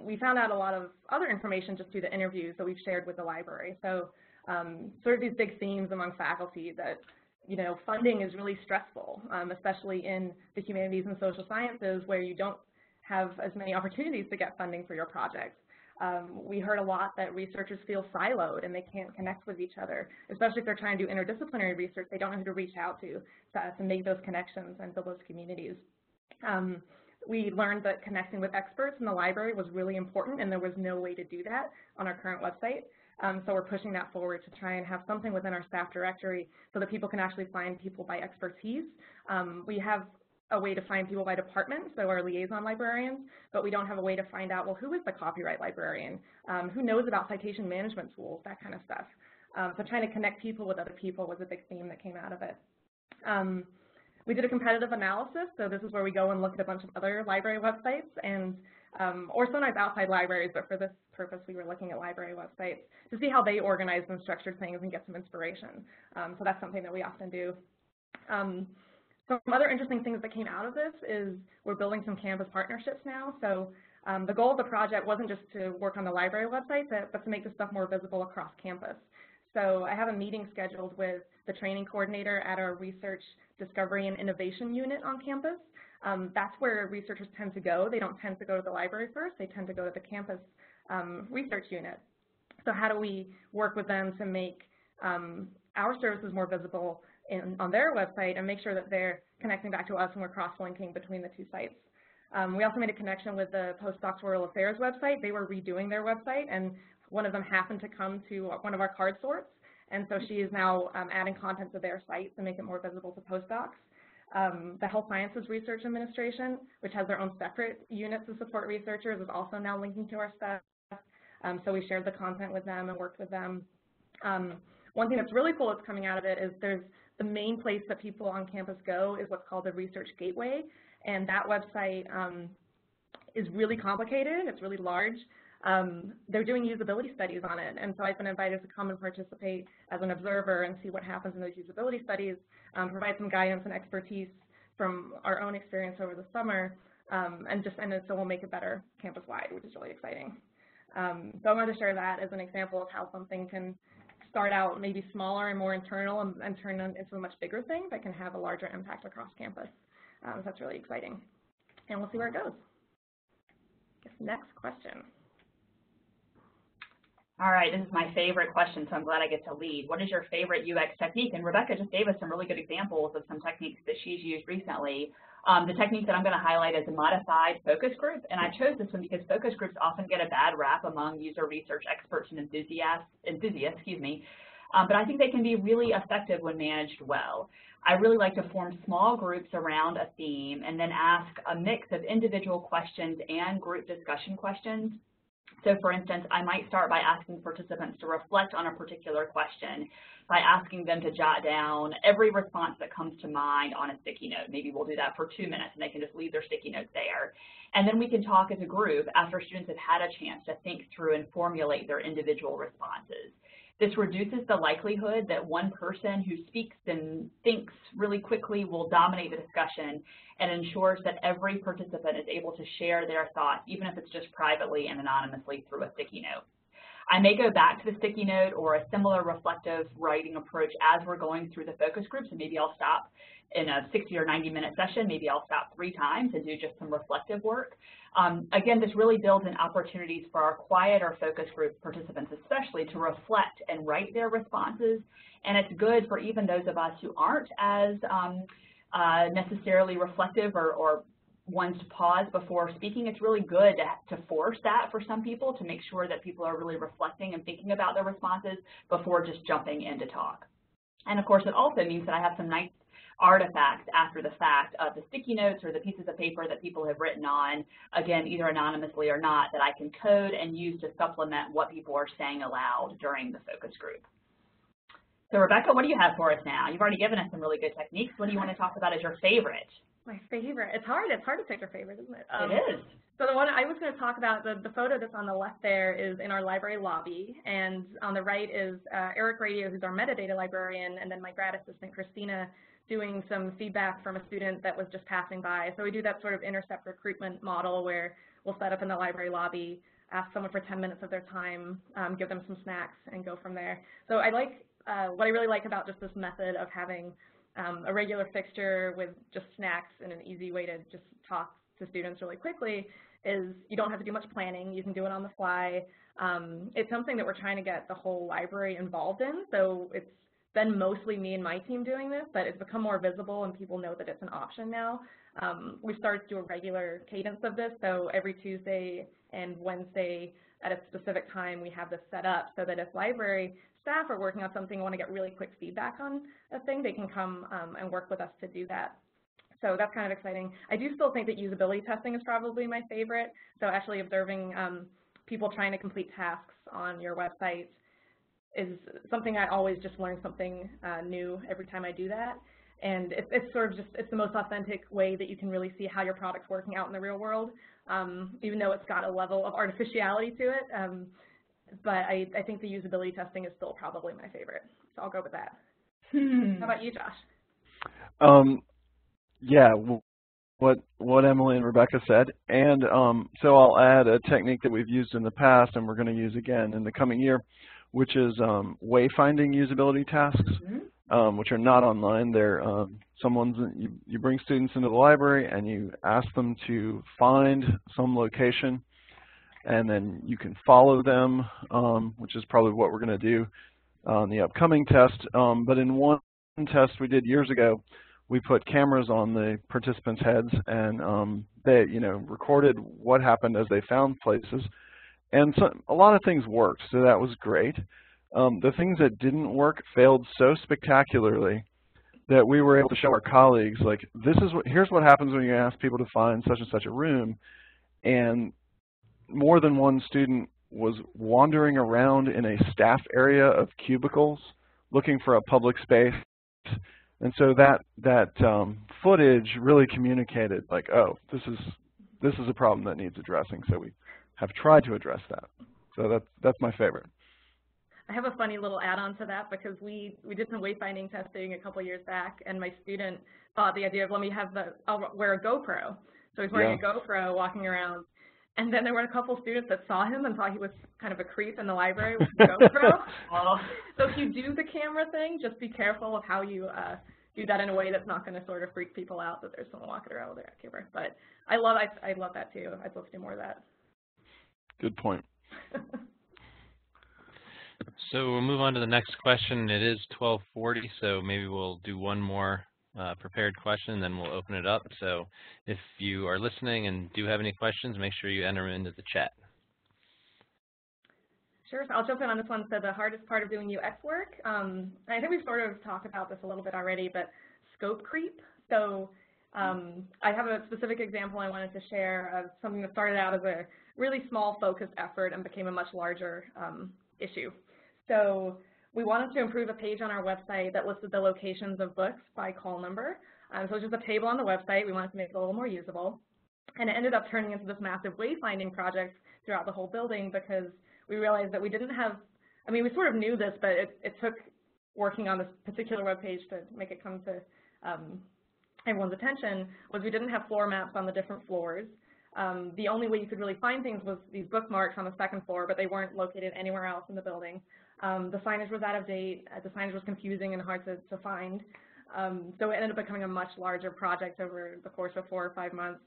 we found out a lot of other information just through the interviews that we've shared with the library. So sort of these big themes among faculty that, you know, funding is really stressful, especially in the humanities and social sciences where you don't have as many opportunities to get funding for your projects. We heard a lot that researchers feel siloed and they can't connect with each other, especially if they're trying to do interdisciplinary research. They don't know who to reach out to make those connections and build those communities. We learned that connecting with experts in the library was really important, and there was no way to do that on our current website. So we're pushing that forward to try and have something within our staff directory so that people can actually find people by expertise. We have a way to find people by department, so our liaison librarians, but we don't have a way to find out, well, who is the copyright librarian? Who knows about citation management tools, that kind of stuff. So trying to connect people with other people was a big theme that came out of it. We did a competitive analysis, so this is where we go and look at a bunch of other library websites, and or sometimes outside libraries, but for this purpose we were looking at library websites to see how they organized and structured things and get some inspiration. So that's something that we often do. Some other interesting things that came out of this is we're building some campus partnerships now. So the goal of the project wasn't just to work on the library website, but to make this stuff more visible across campus. So I have a meeting scheduled with the training coordinator at our Research Discovery and Innovation unit on campus. That's where researchers tend to go. They don't tend to go to the library first. They tend to go to the campus research unit. So how do we work with them to make our services more visible on their website and make sure that they're connecting back to us and we're cross-linking between the two sites. We also made a connection with the Postdoctoral Affairs website. They were redoing their website, and one of them happened to come to one of our card sorts, and so she is now adding content to their site to make it more visible to postdocs. The Health Sciences Research Administration, which has their own separate units to support researchers, is also now linking to our stuff. So we shared the content with them and worked with them. One thing that's really cool that's coming out of it is there's the main place that people on campus go is what's called the Research Gateway, and that website is really complicated. It's really large. They're doing usability studies on it, and so I've been invited to come and participate as an observer and see what happens in those usability studies, provide some guidance and expertise from our own experience over the summer, and so we'll make it better campus-wide, which is really exciting. So I wanted to share that as an example of how something can start out maybe smaller and more internal and turn into a much bigger thing that can have a larger impact across campus. So that's really exciting. And we'll see where it goes. Next question. All right, this is my favorite question, so I'm glad I get to lead. What is your favorite UX technique? And Rebecca just gave us some really good examples of some techniques that she's used recently. The technique that I'm going to highlight is a modified focus group, and I chose this one because focus groups often get a bad rap among user research experts and enthusiasts, but I think they can be really effective when managed well. I really like to form small groups around a theme and then ask a mix of individual questions and group discussion questions. So for instance, I might start by asking participants to reflect on a particular question by asking them to jot down every response that comes to mind on a sticky note. Maybe we'll do that for 2 minutes and they can just leave their sticky notes there. And then we can talk as a group after students have had a chance to think through and formulate their individual responses. This reduces the likelihood that one person who speaks and thinks really quickly will dominate the discussion, and ensures that every participant is able to share their thoughts, even if it's just privately and anonymously through a sticky note. I may go back to the sticky note or a similar reflective writing approach as we're going through the focus groups, and maybe I'll stop in a 60 or 90-minute session. Maybe I'll stop 3 times and do just some reflective work. Again, this really builds in opportunities for our quieter focus group participants especially to reflect and write their responses, and it's good for even those of us who aren't as necessarily reflective or ones to pause before speaking. It's really good to force that for some people, to make sure that people are really reflecting and thinking about their responses before just jumping in to talk. And of course, it also means that I have some nice artifacts after the fact of the sticky notes or the pieces of paper that people have written on, again, either anonymously or not, that I can code and use to supplement what people are saying aloud during the focus group. So Rebecca, what do you have for us now? You've already given us some really good techniques. What do you want to talk about as your favorite? My favorite. It's hard to pick your favorite, isn't it? It is. So the one I was going to talk about, the photo that's on the left there is in our library lobby, and on the right is Eric Radio, who's our metadata librarian, and then my grad assistant, Christina, doing some feedback from a student that was just passing by. So we do that sort of intercept recruitment model where we'll set up in the library lobby, ask someone for 10 minutes of their time, give them some snacks, and go from there. So I like, what I really like about just this method of having a regular fixture with just snacks and an easy way to just talk to students really quickly is you don't have to do much planning. You can do it on the fly. It's something that we're trying to get the whole library involved in. So it's been mostly me and my team doing this, but it's become more visible and people know that it's an option now. We started to do a regular cadence of this, so every Tuesday and Wednesday at a specific time we have this set up so that if library staff are working on something and want to get really quick feedback on a thing, they can come and work with us to do that. So that's kind of exciting. I do still think that usability testing is probably my favorite. So actually observing people trying to complete tasks on your website is something I always just learn something new every time I do that. And it's sort of just, it's the most authentic way that you can really see how your product's working out in the real world, even though it's got a level of artificiality to it. But I think the usability testing is still probably my favorite. So I'll go with that. How about you, Josh? Yeah, what Emily and Rebecca said. And so I'll add a technique that we've used in the past and we're going to use again in the coming year, which is wayfinding usability tasks, which are not online. They're you bring students into the library and you ask them to find some location, and then you can follow them, which is probably what we're going to do on the upcoming test. But in one test we did years ago, we put cameras on the participants' heads, and they, recorded what happened as they found places. And so a lot of things worked, so that was great. The things that didn't work failed so spectacularly that we were able to show our colleagues, like, here's what happens when you ask people to find such and such a room, and more than one student was wandering around in a staff area of cubicles looking for a public space. And so that footage really communicated, like, oh, this is a problem that needs addressing. So we have tried to address that. So that's my favorite. I have a funny little add-on to that because we did some wayfinding testing a couple years back, and my student thought the idea of I'll wear a GoPro. So he's wearing a GoPro walking around. And then there were a couple students that saw him and thought he was kind of a creep in the library with the GoPro. So if you do the camera thing, just be careful of how you do that in a way that's not going to sort of freak people out that there's someone walking around with their camera. But I love that too. I'd love to do more of that. Good point. So we'll move on to the next question. It is 12:40, so maybe we'll do one more prepared question, then we'll open it up. So if you are listening and do have any questions, make sure you enter them into the chat. Sure, so I'll jump in on this one. So the hardest part of doing UX work, I think we've sort of talked about this a little bit already, but scope creep. So I have a specific example I wanted to share of something that started out as a really small focused effort and became a much larger issue. So we wanted to improve a page on our website that listed the locations of books by call number. So it's just a table on the website. We wanted to make it a little more usable. And it ended up turning into this massive wayfinding project throughout the whole building because we realized that we didn't have, I mean, we sort of knew this, but it took working on this particular web page to make it come to everyone's attention, was we didn't have floor maps on the different floors. The only way you could really find things was these bookmarks on the second floor, but they weren't located anywhere else in the building. The signage was out of date. The signage was confusing and hard to find. So it ended up becoming a much larger project over the course of 4 or 5 months,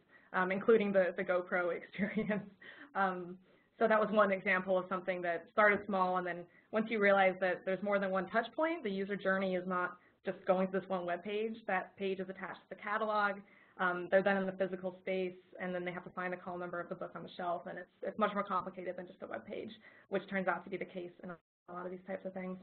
including the GoPro experience. So that was one example of something that started small, and then once you realize that there's more than one touch point, the user journey is not just going to this one web page. That page is attached to the catalog. They're then in the physical space, and then they have to find the call number of the book on the shelf, and it's much more complicated than just a web page, which turns out to be the case in a lot of these types of things.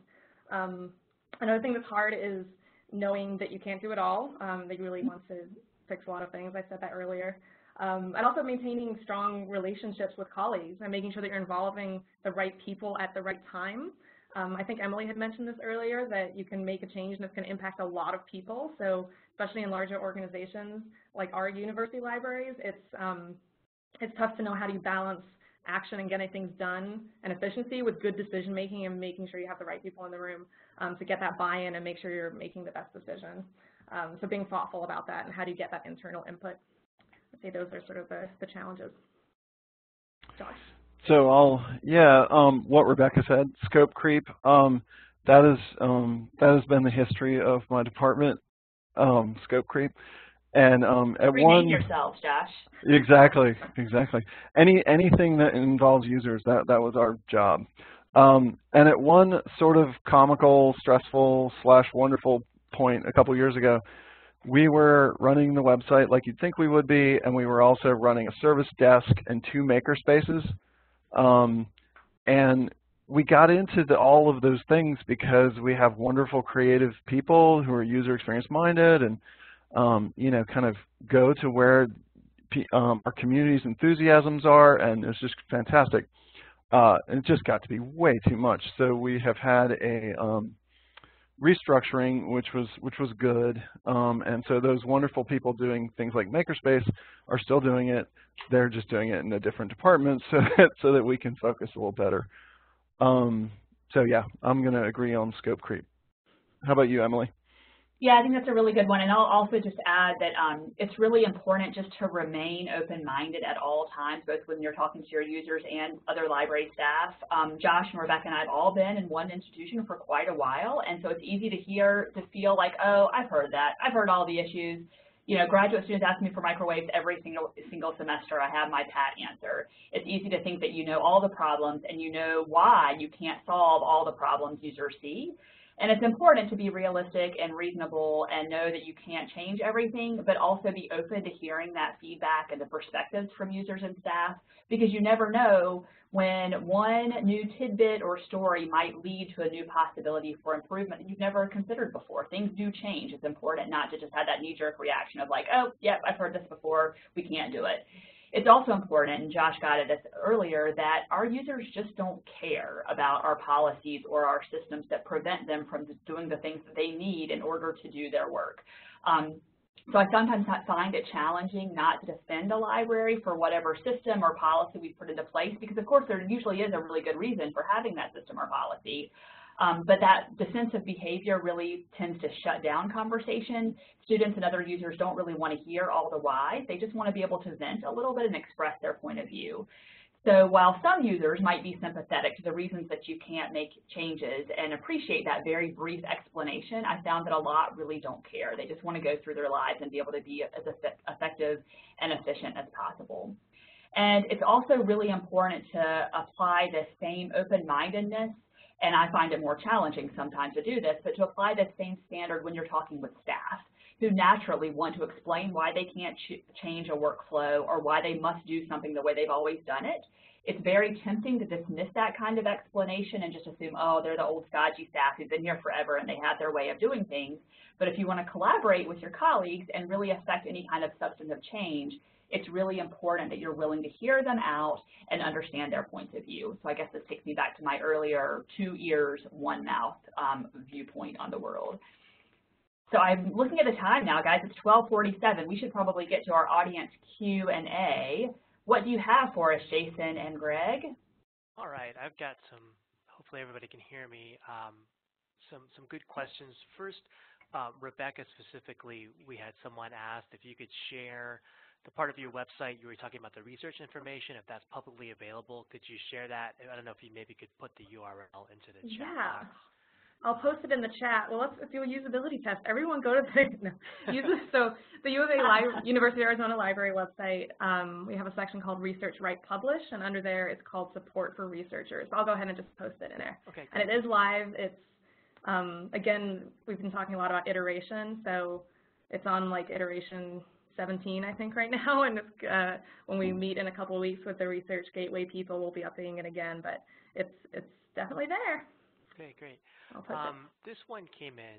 Another thing that's hard is knowing that you can't do it all, that you really want to fix a lot of things. I said that earlier. And also maintaining strong relationships with colleagues and making sure that you're involving the right people at the right time. I think Emily had mentioned this earlier, that you can make a change and it's going to impact a lot of people. So especially in larger organizations like our university libraries, it's tough to know how do you balance action and getting things done and efficiency with good decision making and making sure you have the right people in the room to get that buy-in and make sure you're making the best decision. So being thoughtful about that and how do you get that internal input. I'd say those are sort of the challenges. Josh? So what Rebecca said, scope creep, that has been the history of my department, scope creep. And rename yourself, Josh. Exactly. Anything that involves users, that was our job. And at one sort of comical, stressful / wonderful point a couple years ago, we were running the website like you'd think we would be, and we were also running a service desk and 2 maker spaces. And we got into all of those things because we have wonderful creative people who are user experience minded and you know, kind of go to where our community's enthusiasms are, and it's just fantastic. And it just got to be way too much. So we have had a restructuring, which was good. And so those wonderful people doing things like Makerspace are still doing it. They're just doing it in a different department so that we can focus a little better. So yeah, I'm going to agree on scope creep. How about you, Emily? Yeah, I think that's a really good one. And I'll also just add that it's really important just to remain open-minded at all times, both when you're talking to your users and other library staff. Josh and Rebecca and I have all been in one institution for quite a while, and so it's easy to feel like, oh, I've heard that. I've heard all the issues. You know, graduate students ask me for microwaves every single semester. I have my pat answer. It's easy to think that you know all the problems and you know why you can't solve all the problems users see. And it's important to be realistic and reasonable and know that you can't change everything, but also be open to hearing that feedback and the perspectives from users and staff, because you never know when one new tidbit or story might lead to a new possibility for improvement that you've never considered before. Things do change. It's important not to just have that knee-jerk reaction of like, oh, yep, I've heard this before, we can't do it. It's also important, and Josh got at this earlier, that our users just don't care about our policies or our systems that prevent them from doing the things that they need in order to do their work. So I sometimes find it challenging not to defend a library for whatever system or policy we put into place, because of course there usually is a really good reason for having that system or policy. But that defensive behavior really tends to shut down conversation. Students and other users don't really want to hear all the whys. They just want to be able to vent a little bit and express their point of view. So while some users might be sympathetic to the reasons that you can't make changes and appreciate that very brief explanation, I found that a lot really don't care. They just want to go through their lives and be able to be as effective and efficient as possible. And it's also really important to apply the same open-mindedness, and I find it more challenging sometimes to do this, but to apply the same standard when you're talking with staff, who naturally want to explain why they can't change a workflow or why they must do something the way they've always done it. It's very tempting to dismiss that kind of explanation and just assume, oh, they're the old stodgy staff who've been here forever and they have their way of doing things. But if you want to collaborate with your colleagues and really affect any kind of substantive change, it's really important that you're willing to hear them out and understand their points of view. So I guess this takes me back to my earlier 2 ears, 1 mouth viewpoint on the world. So I'm looking at the time now, guys. It's 12:47. We should probably get to our audience Q&A. What do you have for us, Jason and Greg? All right, I've got some, hopefully everybody can hear me, some good questions. First, Rebecca specifically, we had someone asked if you could share the part of your website you were talking about the research information, if that's publicly available. Could you share that? I don't know if you maybe could put the URL into the chat box. I'll post it in the chat. Well, let's do a usability test. Everyone go to the, so the U of A University of Arizona Library website, we have a section called Research Write Publish, and under there it's called Support for Researchers. I'll go ahead and just post it in there. Okay, and it is live. It's, again, we've been talking a lot about iteration, so it's on like iteration 17, I think, right now, and it's, when we meet in a couple of weeks with the Research Gateway people, we'll be updating it again, but it's definitely there. Okay, great. I'll put this one came in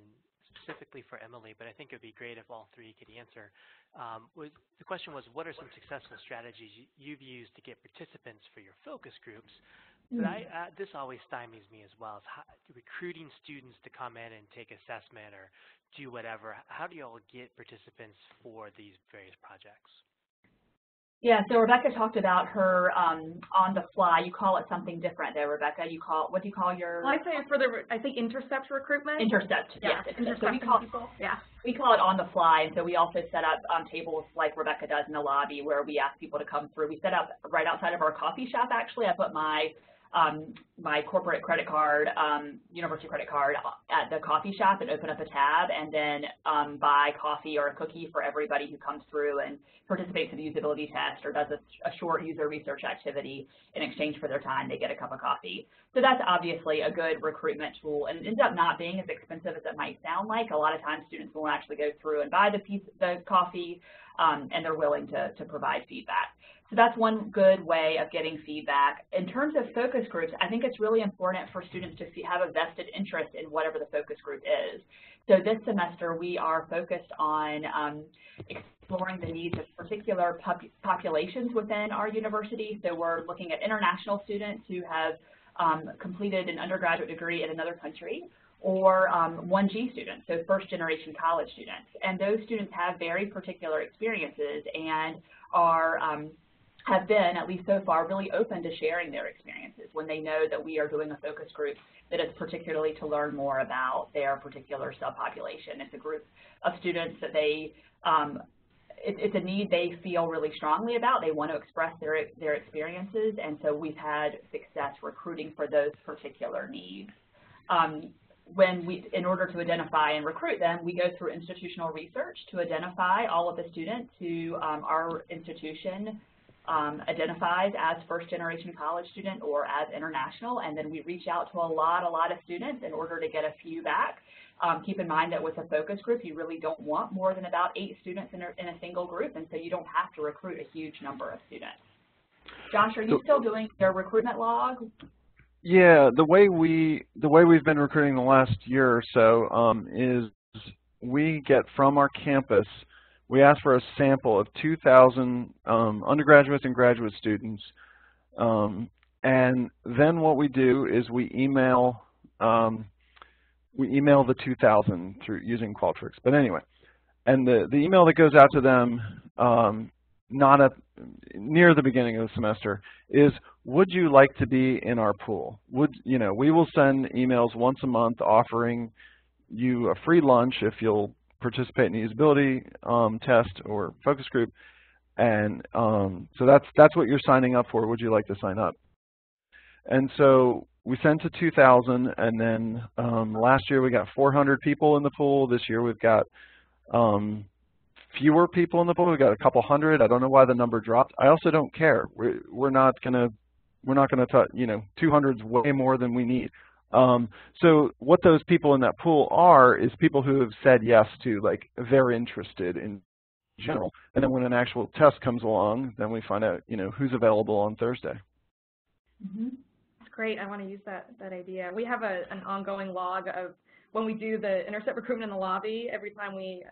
specifically for Emily, but I think it would be great if all three could answer. The question was, what are some successful strategies you've used to get participants for your focus groups? But this always stymies me as well, is recruiting students to come in and take assessment or do whatever. How do you all get participants for these various projects? Yeah, so Rebecca talked about her on the fly. You call it something different there, Rebecca. You call, what do you call your? Well, I say for the, I think intercept recruitment. Intercept, yeah, yes. Intercept so we call it on the fly, and so we also set up tables like Rebecca does in the lobby where we ask people to come through. We set up right outside of our coffee shop, actually. I put my corporate credit card, university credit card at the coffee shop and open up a tab and then buy coffee or a cookie for everybody who comes through and participates in the usability test or does a short user research activity. In exchange for their time, they get a cup of coffee. So that's obviously a good recruitment tool, and it ends up not being as expensive as it might sound like. A lot of times students will actually go through and buy the coffee, and they're willing to provide feedback. So that's one good way of getting feedback. In terms of focus groups, I think it's really important for students to have a vested interest in whatever the focus group is. So this semester we are focused on exploring the needs of particular populations within our university. So we're looking at international students who have completed an undergraduate degree in another country, or 1G students, so first-generation college students. And those students have very particular experiences and are have been, at least so far, really open to sharing their experiences when they know that we are doing a focus group that is particularly to learn more about their particular subpopulation. It's a group of students that they, it's a need they feel really strongly about. They want to express their experiences, and so we've had success recruiting for those particular needs. In order to identify and recruit them, we go through institutional research to identify all of the students who our institution identifies as first-generation college student or as international, and then we reach out to a lot of students in order to get a few back. Keep in mind that with a focus group, you really don't want more than about 8 students in a single group, and so you don't have to recruit a huge number of students. Josh, are you still doing your recruitment log? Yeah, the way we've been recruiting the last year or so is we get from our campus, we ask for a sample of 2,000 undergraduate and graduate students, and then what we do is we email the 2,000 through using Qualtrics. But anyway, and the email that goes out to them near the beginning of the semester is, would you like to be in our pool? We will send emails once a month offering you a free lunch if you'll participate in the usability test or focus group, and so that's what you're signing up for. Would you like to sign up? And so we sent to 2,000, and then last year we got 400 people in the pool. This year we've got fewer people in the pool. We got a couple hundred. I don't know why the number dropped. I also don't care. We're not gonna 200 is way more than we need. So what those people in that pool are is people who have said yes to, like, they're interested in general. And then when an actual test comes along, then we find out who's available on Thursday. Mm-hmm. That's great. I want to use that idea. We have an ongoing log of when we do the intercept recruitment in the lobby. Every time we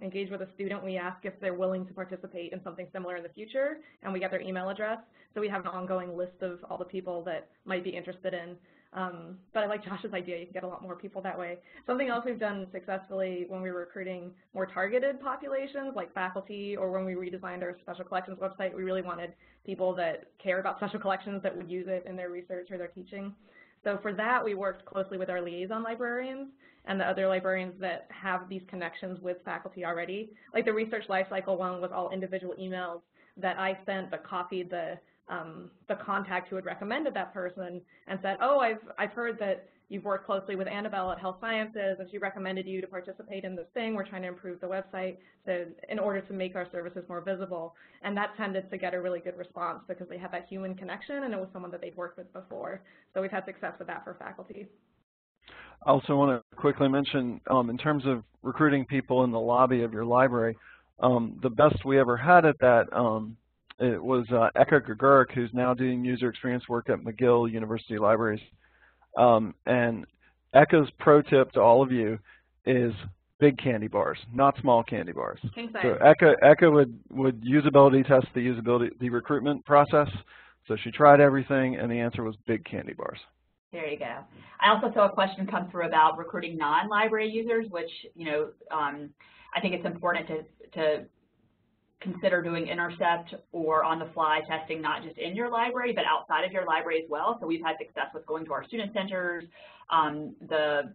engage with a student, we ask if they're willing to participate in something similar in the future, and we get their email address. So we have an ongoing list of all the people that might be interested in. But I like Josh's idea. You can get a lot more people that way. Something else we've done successfully when we were recruiting more targeted populations, like faculty, or when we redesigned our special collections website, we really wanted people that care about special collections that would use it in their research or their teaching. So for that, we worked closely with our liaison librarians and the other librarians that have these connections with faculty already. Like the research lifecycle one was all individual emails that I sent but copied the contact who had recommended that person and said, oh, I've heard that you've worked closely with Annabelle at Health Sciences and she recommended you to participate in this thing. We're trying to improve the website in order to make our services more visible. And that tended to get a really good response because they had that human connection and it was someone that they'd worked with before. So we've had success with that for faculty. I also want to quickly mention, in terms of recruiting people in the lobby of your library, the best we ever had at that it was Eka Gregoric, who's now doing user experience work at McGill University Libraries. And Eka's pro tip to all of you is big candy bars, not small candy bars. So Eka would usability test the recruitment process. So she tried everything, and the answer was big candy bars. There you go. I also saw a question come through about recruiting non-library users, which I think it's important to consider doing intercept or on-the-fly testing, not just in your library, but outside of your library as well. So we've had success with going to our student centers, the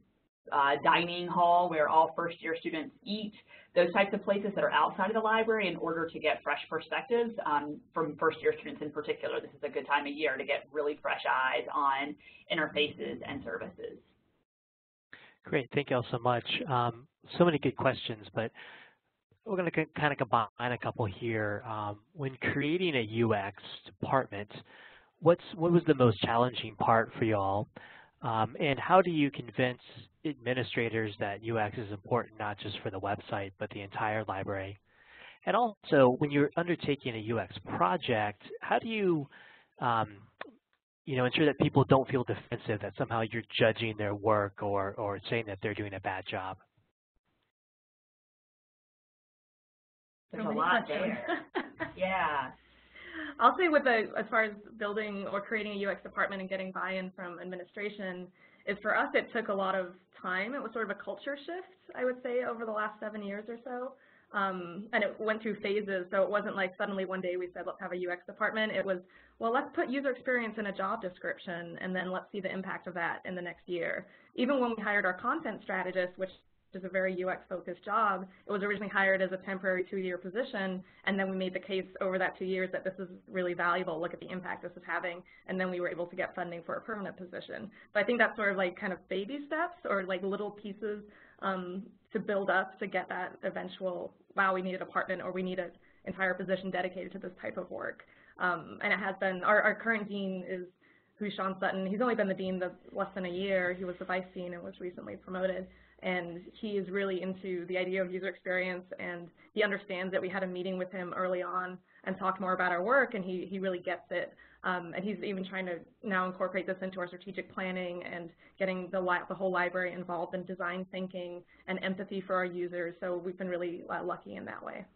dining hall where all first-year students eat, those types of places that are outside of the library in order to get fresh perspectives from first-year students in particular. This is a good time of year to get really fresh eyes on interfaces and services. Great. Thank you all so much. So many good questions, but we're going to kind of combine a couple here. When creating a UX department, what was the most challenging part for y'all? And how do you convince administrators that UX is important not just for the website, but the entire library? And also, when you're undertaking a UX project, how do you ensure that people don't feel defensive, that somehow you're judging their work or saying that they're doing a bad job? There's a lot there. Yeah. I'll say as far as building or creating a UX department and getting buy-in from administration, is for us it took a lot of time. It was sort of a culture shift, I would say, over the last 7 years or so. And it went through phases, so it wasn't like suddenly one day we said, let's have a UX department. It was, well, let's put user experience in a job description, and then let's see the impact of that in the next year. Even when we hired our content strategist, which is a very UX-focused job, it was originally hired as a temporary 2-year position, and then we made the case over that 2 years that this is really valuable, look at the impact this is having, and then we were able to get funding for a permanent position. But I think that's sort of like kind of baby steps or like little pieces to build up to get that eventual, wow, we need a department or we need entire position dedicated to this type of work. And it has been, our current dean is who's Sean Sutton. He's only been the dean less than a year. He was the vice dean and was recently promoted. And he is really into the idea of user experience, and he understands that. We had a meeting with him early on and talked more about our work, and he really gets it. And he's even trying to now incorporate this into our strategic planning and getting the whole library involved in design thinking and empathy for our users. So we've been really lucky in that way.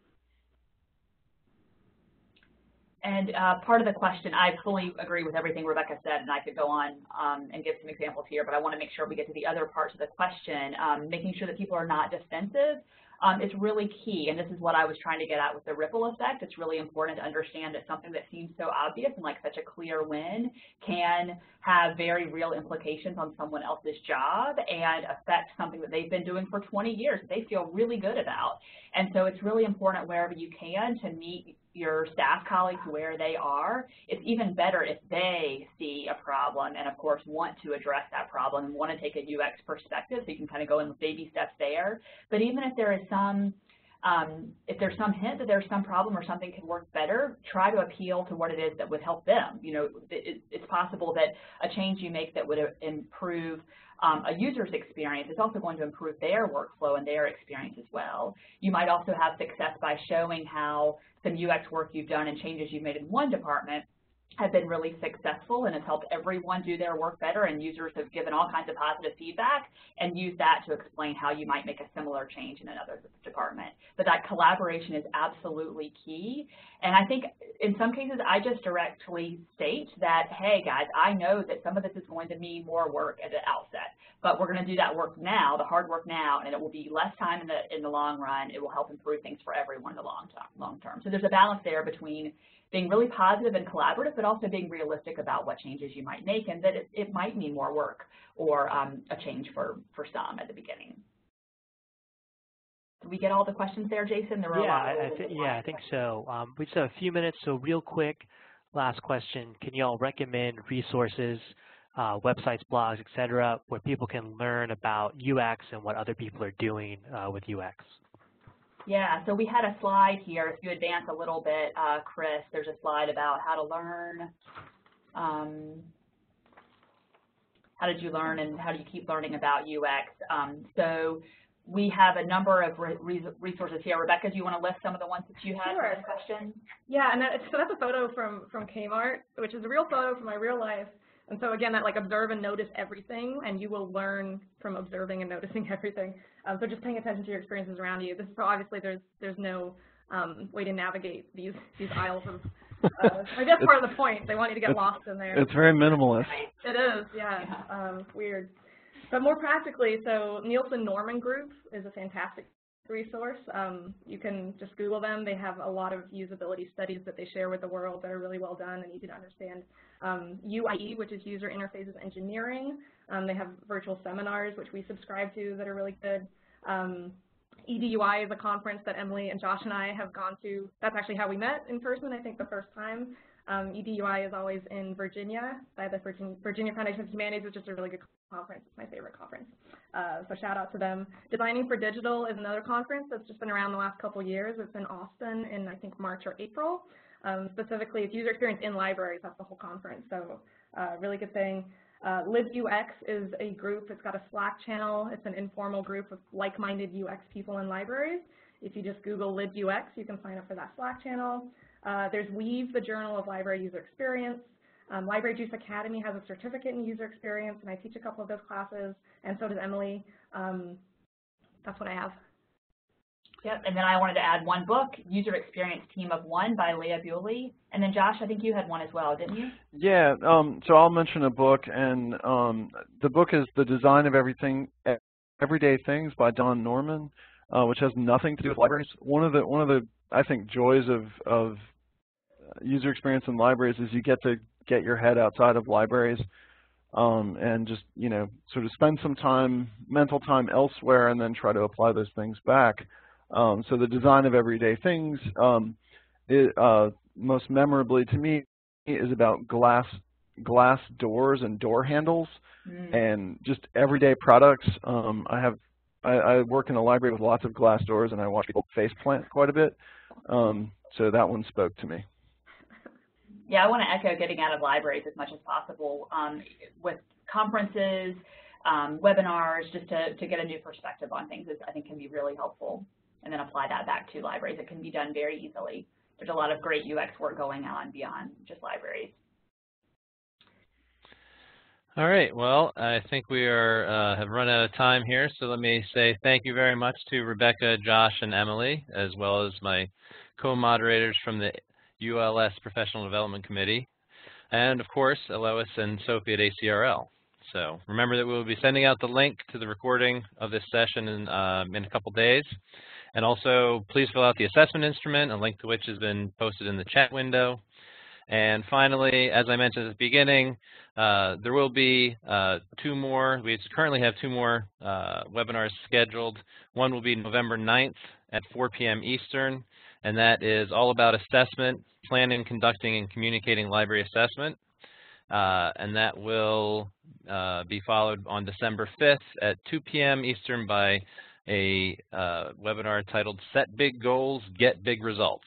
And part of the question, I fully agree with everything Rebecca said, and I could go on and give some examples here, but I want to make sure we get to the other parts of the question. Making sure that people are not defensive is really key, and this is what I was trying to get at with the ripple effect. It's really important to understand that something that seems so obvious and like such a clear win can have very real implications on someone else's job and affect something that they've been doing for 20 years that they feel really good about. And so it's really important wherever you can to meet your staff colleagues where they are. It's even better if they see a problem and, of course, want to address that problem and want to take a UX perspective, so you can kind of go in with baby steps there. But even if there is if there's some hint that there's some problem or something can work better, try to appeal to what it is that would help them. You know, it's possible that a change you make that would improve a user's experience is also going to improve their workflow and their experience as well. You might also have success by showing how some UX work you've done and changes you've made in one department have been really successful and has helped everyone do their work better, and users have given all kinds of positive feedback, and use that to explain how you might make a similar change in another department. But that collaboration is absolutely key, and I think in some cases I just directly state that, hey guys, I know that some of this is going to mean more work at the outset, but we're going to do that work now, the hard work now, and it will be less time in the long run. It will help improve things for everyone in the long term. So there's a balance there between being really positive and collaborative, but also being realistic about what changes you might make, and that it might mean more work or a change for some at the beginning. Did we get all the questions there, Jason? There were a lot. I think so. We just have a few minutes, so real quick, last question. Can you all recommend resources, websites, blogs, etc., where people can learn about UX and what other people are doing with UX? Yeah, so we had a slide here. If you advance a little bit, Chris, there's a slide about how to learn. How did you learn and how do you keep learning about UX? So we have a number of resources here. Rebecca, do you want to list some of the ones that you had for this question? Yeah, and so that's a photo from Kmart, which is a real photo from my real life. And so again, that like observe and notice everything, and you will learn from observing and noticing everything. So just paying attention to your experiences around you. This is obviously there's no way to navigate these aisles of. I guess part of the point. They want you to get lost in there. It's very minimalist. It is, yeah. Weird. But more practically, so Nielsen Norman Group is a fantastic resource. You can just Google them. They have a lot of usability studies that they share with the world that are really well done and easy to understand. UIE, which is User Interfaces Engineering. They have virtual seminars, which we subscribe to, that are really good. EDUI is a conference that Emily and Josh and I have gone to. That's actually how we met in person, I think, the first time. EDUI is always in Virginia by the Virginia Foundation of Humanities, which is a really good conference. It's my favorite conference. So shout out to them. Designing for Digital is another conference that's just been around the last couple years. It's in Austin in, I think, March or April. Specifically, it's user experience in libraries. That's the whole conference. So really good thing. LibUX is a group. It's got a Slack channel. It's an informal group of like-minded UX people in libraries. If you just Google LibUX, you can sign up for that Slack channel. There's Weave, the Journal of Library User Experience. Library Juice Academy has a certificate in user experience, and I teach a couple of those classes, and so does Emily. That's what I have. Yep, and then I wanted to add one book, User Experience Team of One by Leah Bewley. And then Josh, I think you had one as well, didn't you? Yeah, so I'll mention a book, and the book is The Design of Everyday Things by Don Norman, which has nothing to do with libraries. One of the I think joys of user experience in libraries is you get to get your head outside of libraries and just, you know, sort of spend some time, mental time elsewhere, and then try to apply those things back. So The Design of Everyday Things, most memorably to me, is about glass doors and door handles and just everyday products. I work in a library with lots of glass doors, and I watch people face plant quite a bit. So that one spoke to me. Yeah, I want to echo getting out of libraries as much as possible with conferences, webinars, just to get a new perspective on things, I think can be really helpful, and then apply that back to libraries. It can be done very easily. There's a lot of great UX work going on beyond just libraries. All right, well, I think we have run out of time here, so let me say thank you very much to Rebecca, Josh, and Emily, as well as my co-moderators from the ULS Professional Development Committee, and of course, Elois and Sophie at ACRL. So remember that we will be sending out the link to the recording of this session in a couple days. And also, please fill out the assessment instrument, a link to which has been posted in the chat window. And finally, as I mentioned at the beginning, there will be two more. We currently have two more webinars scheduled. One will be November 9th at 4 p.m. Eastern, and that is all about assessment, planning, conducting, and communicating library assessment. And that will be followed on December 5th at 2 p.m. Eastern by a webinar titled Set Big Goals, Get Big Results.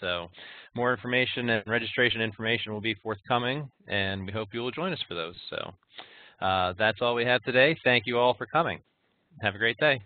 So more information and registration information will be forthcoming, and we hope you will join us for those. So that's all we have today. Thank you all for coming. Have a great day.